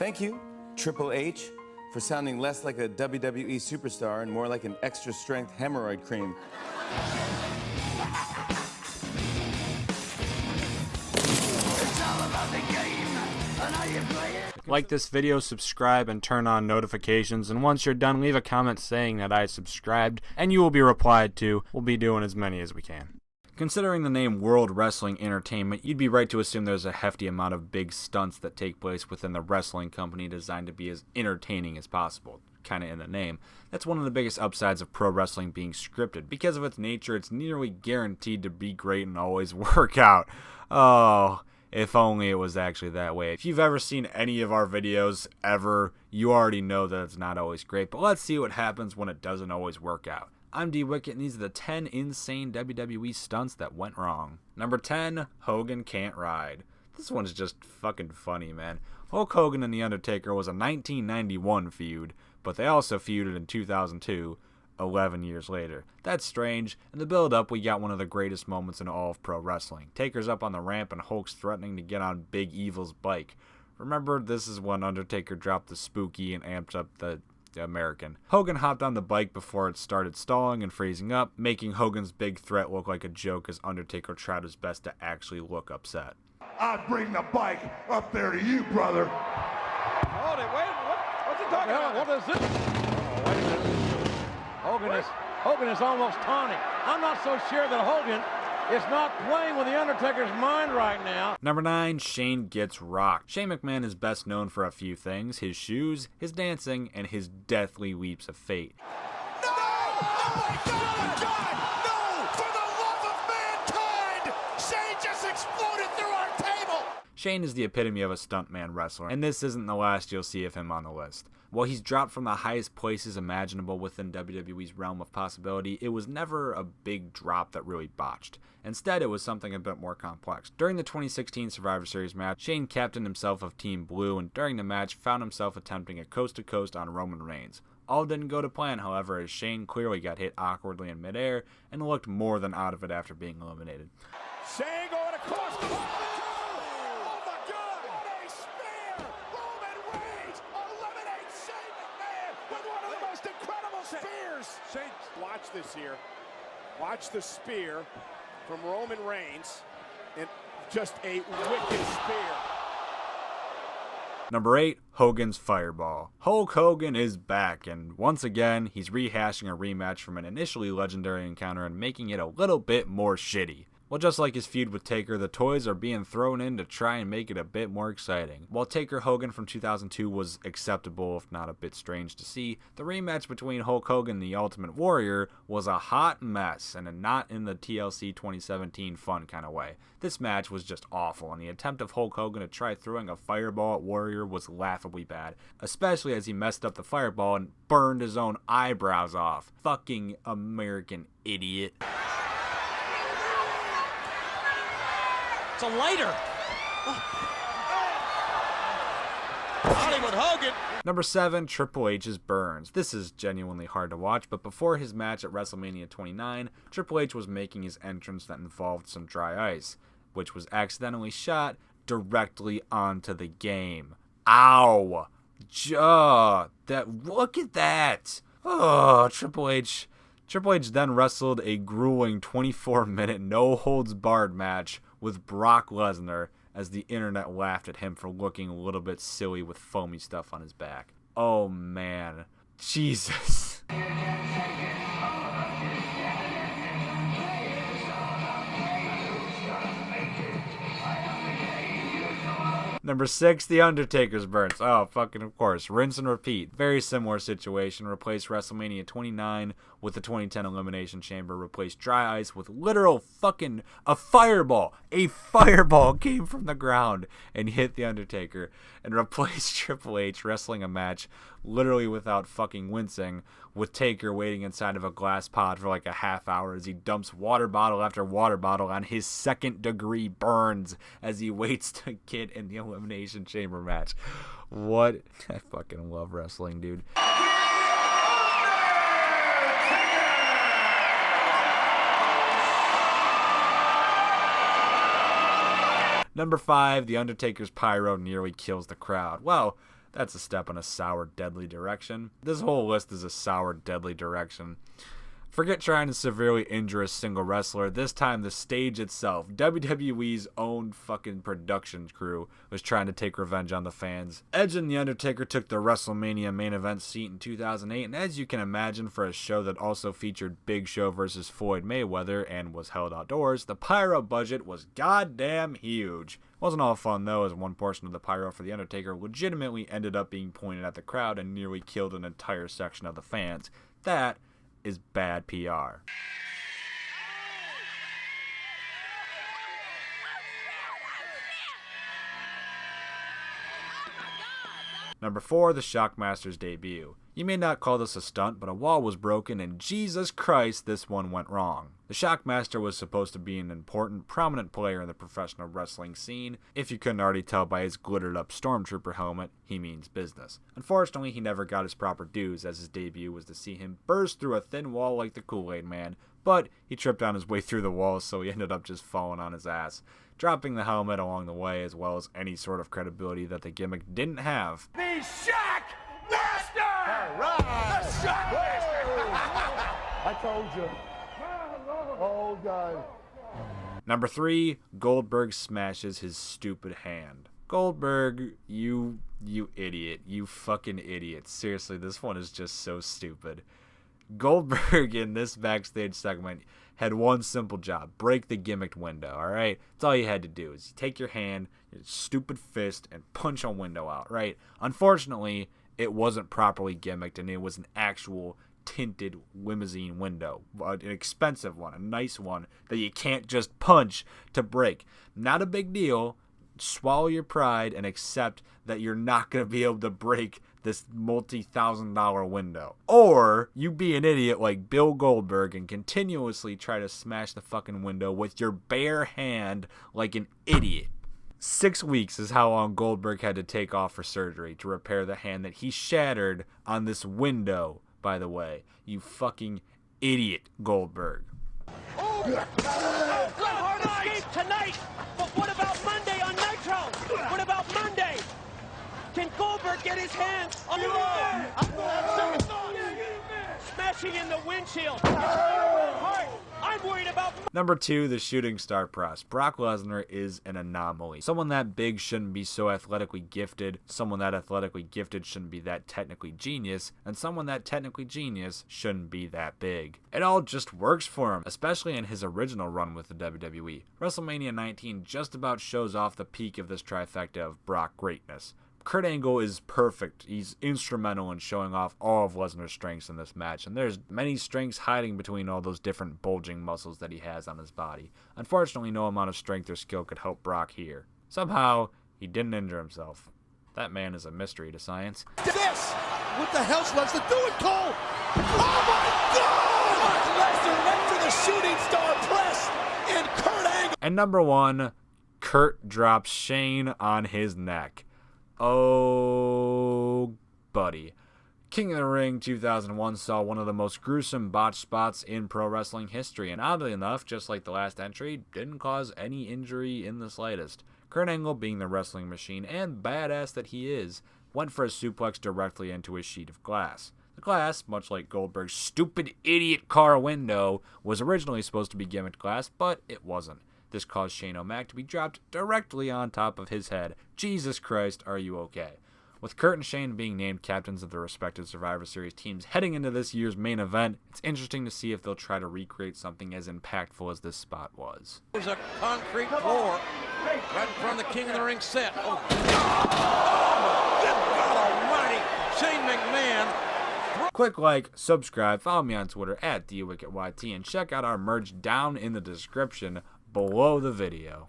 Thank you, Triple H, for sounding less like a WWE superstar and more like an extra-strength hemorrhoid cream. Like this video, subscribe, and turn on notifications, and once you're done, leave a comment saying that I subscribed, and you will be replied to. We'll be doing as many as we can. Considering the name World Wrestling Entertainment, you'd be right to assume there's a hefty amount of big stunts that take place within the wrestling company designed to be as entertaining as possible. Kind of in the name. That's one of the biggest upsides of pro wrestling being scripted. Because of its nature, it's nearly guaranteed to be great and always work out. Oh, if only it was actually that way. If you've ever seen any of our videos ever, you already know that it's not always great. But let's see what happens when it doesn't always work out. I'm D-Wicket, and these are the 10 insane WWE stunts that went wrong. Number 10, Hogan can't ride. This one's just fucking funny, man. Hulk Hogan and The Undertaker was a 1991 feud, but they also feuded in 2002, 11 years later. That's strange. In the build-up, we got one of the greatest moments in all of pro wrestling. Taker's up on the ramp and Hulk's threatening to get on Big Evil's bike. Remember, this is when Undertaker dropped the spooky and amped up the American. Hogan hopped on the bike before it started stalling and freezing up, making Hogan's big threat look like a joke as Undertaker tried his best to actually look upset. I'd bring the bike up there to you, brother. Hold it, wait, what's he talking about? What is this? Oh, wait a minute. Hogan is almost taunting. I'm not so sure that Hogan is not playing with the Undertaker's mind right now. Number 9, Shane gets rocked. Shane McMahon is best known for a few things: his shoes, his dancing, and his deathly leaps of fate. No! Oh my God! No! For the love of mankind! Shane just exploded through our table! Shane is the epitome of a stuntman wrestler, and this isn't the last you'll see of him on the list. While he's dropped from the highest places imaginable within WWE's realm of possibility, it was never a big drop that really botched. Instead, it was something a bit more complex. During the 2016 Survivor Series match, Shane captained himself of Team Blue, and during the match found himself attempting a coast-to-coast on Roman Reigns. All didn't go to plan, however, as Shane clearly got hit awkwardly in midair and looked more than out of it after being eliminated. Shane going across the Oh my God! What a spear! Roman Reigns eliminates Shane McMahon with one of the most incredible spears! Shane, watch this here. Watch the spear from Roman Reigns, and just a wicked spear. Number 8, Hogan's Fireball. Hulk Hogan is back, and once again, he's rehashing a rematch from an initially legendary encounter and making it a little bit more shitty. Well, just like his feud with Taker, the toys are being thrown in to try and make it a bit more exciting. While Taker Hogan from 2002 was acceptable, if not a bit strange to see, the rematch between Hulk Hogan and the Ultimate Warrior was a hot mess, and not in the TLC 2017 fun kind of way. This match was just awful, and the attempt of Hulk Hogan to try throwing a fireball at Warrior was laughably bad, especially as he messed up the fireball and burned his own eyebrows off. Fucking American idiot. It's a lighter. Hollywood Hogan. Number 7, Triple H's burns. This is genuinely hard to watch, but before his match at WrestleMania 29, Triple H was making his entrance that involved some dry ice, which was accidentally shot directly onto the game. Ow! Look at that! Oh, Triple H then wrestled a grueling 24-minute no-holds-barred match with Brock Lesnar as the internet laughed at him for looking a little bit silly with foamy stuff on his back. Oh man. Jesus. Number 6, The Undertaker's burns. Oh, fucking of course. Rinse and repeat. Very similar situation. Replace WrestleMania 29 with the 2010 Elimination Chamber. Replace dry ice with literal fucking a fireball. A fireball came from the ground and hit The Undertaker. And replace Triple H wrestling a match literally without fucking wincing, with Taker waiting inside of a glass pod for like a half hour as he dumps water bottle after water bottle on his second-degree burns as he waits to get in the Elimination Chamber match. What? I fucking love wrestling, dude. Number 5, The Undertaker's pyro nearly kills the crowd. Well, That's a step in a sour, deadly direction. This whole list is a sour, deadly direction. Forget trying to severely injure a single wrestler. This time, the stage itself, WWE's own fucking production crew, was trying to take revenge on the fans. Edge and The Undertaker took the WrestleMania main event seat in 2008, and as you can imagine, for a show that also featured Big Show versus Floyd Mayweather and was held outdoors, the pyro budget was goddamn huge. Wasn't all fun though, as one portion of the pyro for The Undertaker legitimately ended up being pointed at the crowd and nearly killed an entire section of the fans. That is bad PR. Number 4, the Shockmaster's debut. You may not call this a stunt, but a wall was broken and Jesus Christ, this one went wrong. The Shockmaster was supposed to be an important, prominent player in the professional wrestling scene. If you couldn't already tell by his glittered up Stormtrooper helmet, he means business. Unfortunately, he never got his proper dues, as his debut was to see him burst through a thin wall like the Kool-Aid Man, but he tripped on his way through the wall, so he ended up just falling on his ass, dropping the helmet along the way, as well as any sort of credibility that the gimmick didn't have. The Shockmaster! All right! The Shockmaster! I told you. Oh, God. Number 3, Goldberg smashes his stupid hand. Goldberg, you idiot. You fucking idiot. Seriously, this one is just so stupid. Goldberg in this backstage segment had one simple job: break the gimmicked window, alright? That's all you had to do, is you take your hand, your stupid fist, and punch a window out, right? Unfortunately, it wasn't properly gimmicked, and it was an actual tinted limousine window. An expensive one, a nice one that you can't just punch to break. Not a big deal. Swallow your pride and accept that you're not going to be able to break this multi-$1,000 window. Or you be an idiot like Bill Goldberg and continuously try to smash the fucking window with your bare hand like an idiot. 6 weeks is how long Goldberg had to take off for surgery to repair the hand that he shattered on this window, by the way. You fucking idiot, Goldberg. Hard escape tonight, but what about Monday on Nitro? What about Monday? Can Goldberg get his hands on the smashing in the windshield? I'm worried about. Number 2, the shooting star press. Brock Lesnar is an anomaly. Someone that big shouldn't be so athletically gifted. Someone that athletically gifted shouldn't be that technically genius. And someone that technically genius shouldn't be that big. It all just works for him, especially in his original run with the WWE. WrestleMania 19 just about shows off the peak of this trifecta of Brock greatness. Kurt Angle is perfect. He's instrumental in showing off all of Lesnar's strengths in this match, and there's many strengths hiding between all those different bulging muscles that he has on his body. Unfortunately, no amount of strength or skill could help Brock here. Somehow, he didn't injure himself. That man is a mystery to science. This! What the hell's Lesnar doing, Cole? Oh my God! Lesnar went for the shooting star press, and Kurt Angle. And number 1, Kurt drops Shane on his neck. Oh, buddy. King of the Ring 2001 saw one of the most gruesome botched spots in pro wrestling history, and oddly enough, just like the last entry, didn't cause any injury in the slightest. Kurt Angle, being the wrestling machine and badass that he is, went for a suplex directly into a sheet of glass. The glass, much like Goldberg's stupid idiot car window, was originally supposed to be gimmicked glass, but it wasn't. This caused Shane O'Mac to be dropped directly on top of his head. Jesus Christ, are you okay? With Kurt and Shane being named captains of their respective Survivor Series teams heading into this year's main event, it's interesting to see if they'll try to recreate something as impactful as this spot was. There's a concrete floor right in front of the King of the Ring set. Oh, good God almighty, Shane McMahon. Click like, subscribe, follow me on Twitter at DWicketYT, and check out our merch down in the description below the video.